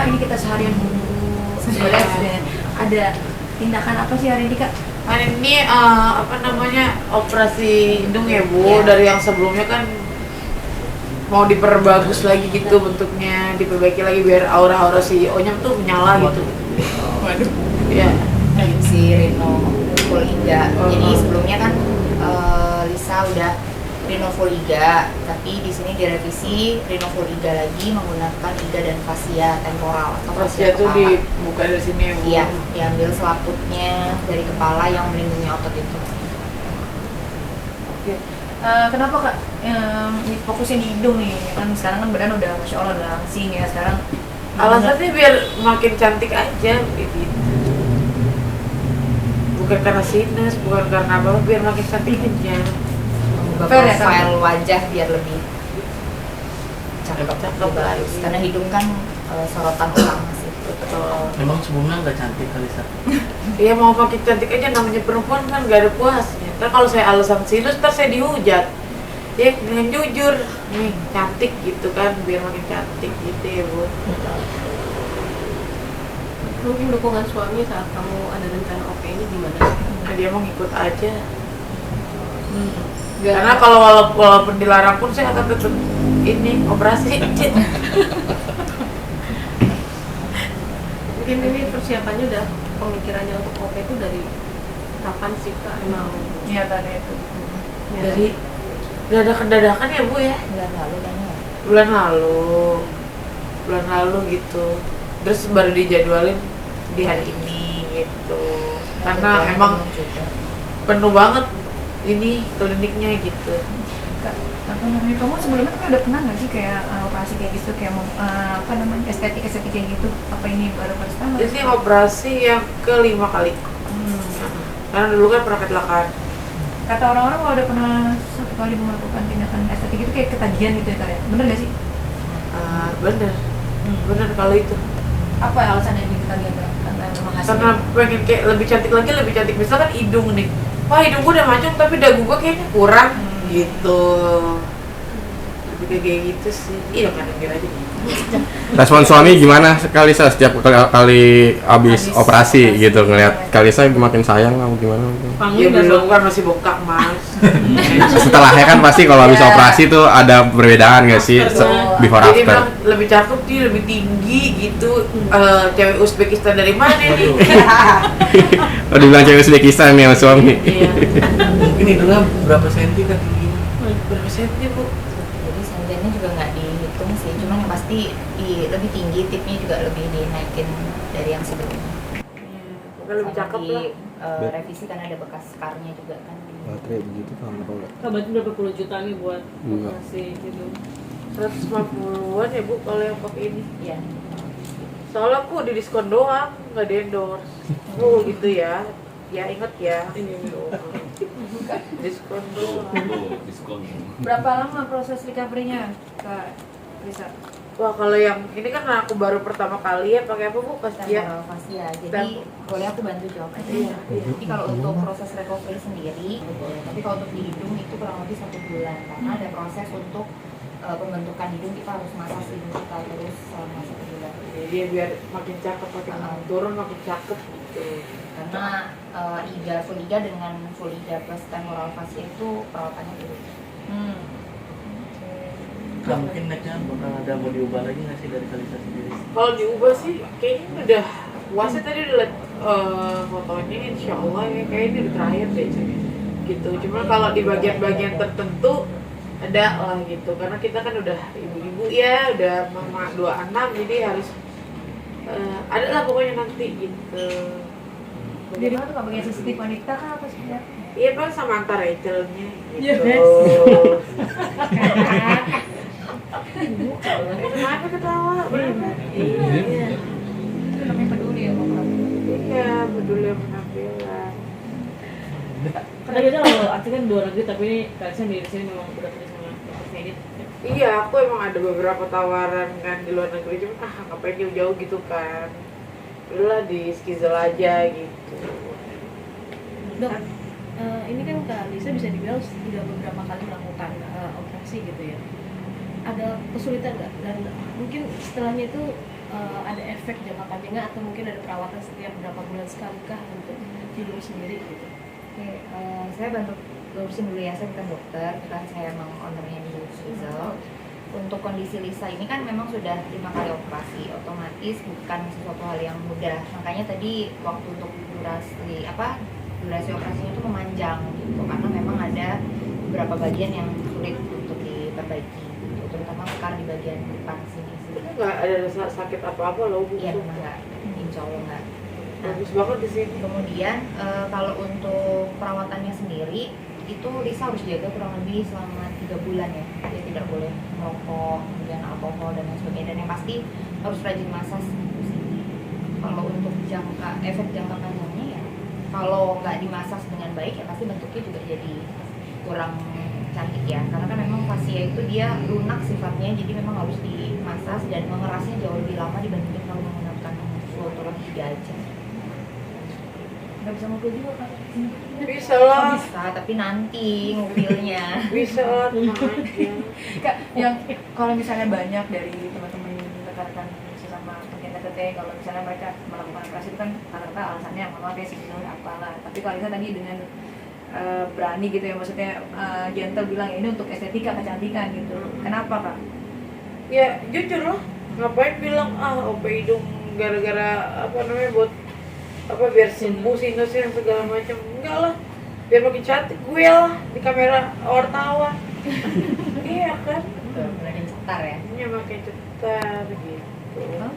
ini kita seharian dulu. Sebenarnya ada tindakan apa sih hari ini Kak? Hari ini operasi hidung ya Bu. Dari yang sebelumnya kan mau diperbagus lagi gitu bentuknya, diperbaiki lagi biar aura-aura si Onyem tuh menyala gitu. Waduh. Iya. Si Rino full iga. Jadi sebelumnya kan Lisa udah Rino full iga, tapi di sini direvisi Rino full iga lagi menggunakan iga dan fascia temporal atau Fascia tuh dibuka dari sini ya Bu. Iya, diambil selaputnya dari kepala yang melindungi otot itu. Oke. Kenapa Kak fokusin di hidung nih? Kan sekarang kan badan udah Masya Allah udah langsing ya sekarang. Alasannya biar makin cantik aja gitu. Bukan karena sinus, bukan karena apa, biar makin cantik aja. Fair ya, Profile wajah biar lebih cakep Cakep juga. lagi. Karena hidung kan sorotan utama sih. Betul. Emang sebelumnya nggak cantik Kalisa? Iya mau makin cantik aja, namanya perempuan kan gak ada puasnya. Ntar kalau saya alasan sinus, ntar saya dihujat. Ya dengan jujur, nih cantik gitu kan, biar makin cantik gitu ya Bu. Mungkin dukungan suami saat kamu ada rencana OP ini gimana? Nah, dia mau ngikut aja. Karena kalau walaupun dilarang pun saya akan tetap ini operasi. Mungkin ini persiapannya udah pemikirannya untuk OP itu dari kapan sih Kak emang? Niatannya itu. Dari dadakan ya Bu ya. Bulan lalu kan ya. Bulan lalu gitu. Terus baru dijadwalin di hari ini gitu. Karena emang penuh banget ini kliniknya gitu. Kak, apa namanya, kamu sebelumnya kan udah pernah nggak sih kayak operasi kayak gitu, kayak estetik kayak gitu? Apa ini baru pertama? Ini operasi yang ke-5 kali. Karena dulu kan pernah kecelakaan. Kata orang-orang kalau udah pernah satu kali melakukan tindakan estetik itu kayak ketagihan gitu ya Kak ya? Bener nggak sih? Bener kalau itu. Apa alasannya di ketagihan Kak? Karena memang hasilnya? Karena pengen kayak lebih cantik. Misalkan hidung nih, wah hidung gue udah mancung tapi dagu gue kayaknya kurang gitu. Lebih kayak gitu sih. Iya kan kira aja. Respon suami gimana Kalisa setiap kali habis operasi gitu, ngelihat Kalisa makin sayang atau gimana? Ya belum kan masih bengkak Mas. Setelahnya kan pasti kalau habis operasi tuh ada perbedaan nggak sih before Jadi after? bilang lebih cakep dia, lebih tinggi gitu. Cewek Uzbekistan dari mana nih? Oh, dibilang cewek Uzbekistan nih sama suami. Iya. Mungkin hidungnya berapa senti kan tingginya? Berapa senti Bu? Jadi sentinya juga nggak dihitung sih, cuman yang pasti lebih tinggi, tipnya juga lebih dinaikin dari yang sebelumnya. Pokoknya lebih Sama cakep di lah. revisi kan ada bekas scarnya juga kan. Baterai begitu kan apa enggak? Kak berarti berapa puluh juta nih buat Enggak. operasi gitu? 150-an ya Bu kalau yang pakai ini. Iya. Soalnya aku di diskon doang, nggak di endorse. Gitu ya. Ya inget ya. Ini Diskon doang. Diskon. Berapa lama proses recovery-nya Kak Lisa? Wah kalau yang ini kan aku baru pertama kali ya pakai apa Bu? Fascia. Temporal fascia. Jadi boleh aku bantu jawab aja. Iya. Jadi kalau untuk proses recovery sendiri, tapi kalau untuk di hidung itu kurang lebih 1 bulan karena ada proses untuk pembentukan hidung, kita harus masak hidung kita terus selama 1 bulan. Jadi biar makin cakep, makin turun makin cakep gitu. Karena full iga dengan full iga plus temporal fascia itu perawatannya beda. Nggak mungkin nextnya bakal ada mau diubah lagi nggak sih dari Kalisa sendiri? Kalau diubah sih kayaknya udah puasnya tadi udah liat fotonya, insya Allah ya kayaknya ini udah terakhir deh gitu. Cuma kalau di bagian-bagian tertentu ada lah gitu, karena kita kan udah ibu-ibu ya, udah mama 2 anak, jadi harus ada lah pokoknya nanti gitu. Jadi mana tuh Kak bagian sensitif wanita kan apa sih ya? Iya kan sama antar Rachelnya gitu. Yes. Kenapa ketawa? Bener. Iya. Itu namanya peduli ya Kak. Iya, peduli sama penampilan. Karena biasanya kalau artinya kan 2 negeri tapi ini kalian di sini memang udah kerja sama Dr. Edit. Iya, aku emang ada beberapa tawaran kan di luar negeri, cuma ngapain jauh-jauh gitu kan. Udahlah di Skizel aja gitu. Dok, ini kan Kak Lisa bisa dibilang sudah beberapa kali melakukan operasi gitu ya. Ada kesulitan nggak? Dan mungkin setelahnya itu ada efek jangka panjangnya atau mungkin ada perawatan setiap berapa bulan sekali kah untuk hidung sendiri gitu? Oke, saya bantu lurusin dulu ya, saya bukan dokter, bukan saya emang ownernya di Rizal. Untuk kondisi Lisa ini kan memang sudah 5 kali operasi, otomatis bukan sesuatu hal yang mudah. Makanya tadi waktu untuk durasi operasinya itu memanjang gitu, karena memang ada beberapa bagian yang sulit untuk diperbaiki, gitu, terutama mekar di bagian depan sini. Itu nggak ada rasa sakit apa-apa loh Bu? Iya memang nggak, insya Allah nggak. Nah, Bagus banget di sini. kemudian kalau untuk perawatannya sendiri itu Lisa harus jaga kurang lebih selama 3 bulan ya. Dia tidak boleh merokok, kemudian alkohol dan lain sebagainya, dan yang pasti harus rajin massage di sini. Kalau untuk efek jangka panjangnya ya, kalau nggak dimassage dengan baik ya pasti bentuknya juga jadi kurang cantik ya, karena kan memang fascia itu dia lunak sifatnya, jadi memang harus dimassage dan mengerasnya jauh lebih lama dibandingkan kalau menggunakan floatologi aja. Nggak bisa ngobrol juga Kak. Bisa lah. Bisa, tapi nanti ngupilnya. Bisa lah, tenang aja. Kak, yang kalau misalnya banyak dari teman-teman rekan-rekan sesama pencinta teteh, kalau misalnya mereka melakukan operasi itu kan rata-rata alasannya maaf ya sinus apalah. Tapi kalau misalnya tadi dengan berani gitu ya, maksudnya gentle bilang ini untuk estetika kecantikan gitu. Kenapa Kak? Ya jujur loh, ngapain bilang OP hidung gara-gara buat biar sembuh sinusnya dan segala macam. Enggak lah, biar makin cantik gue lah di kamera wartawan. Iya kan, Benar cetar ya. ini makin cetar gitu. Hah?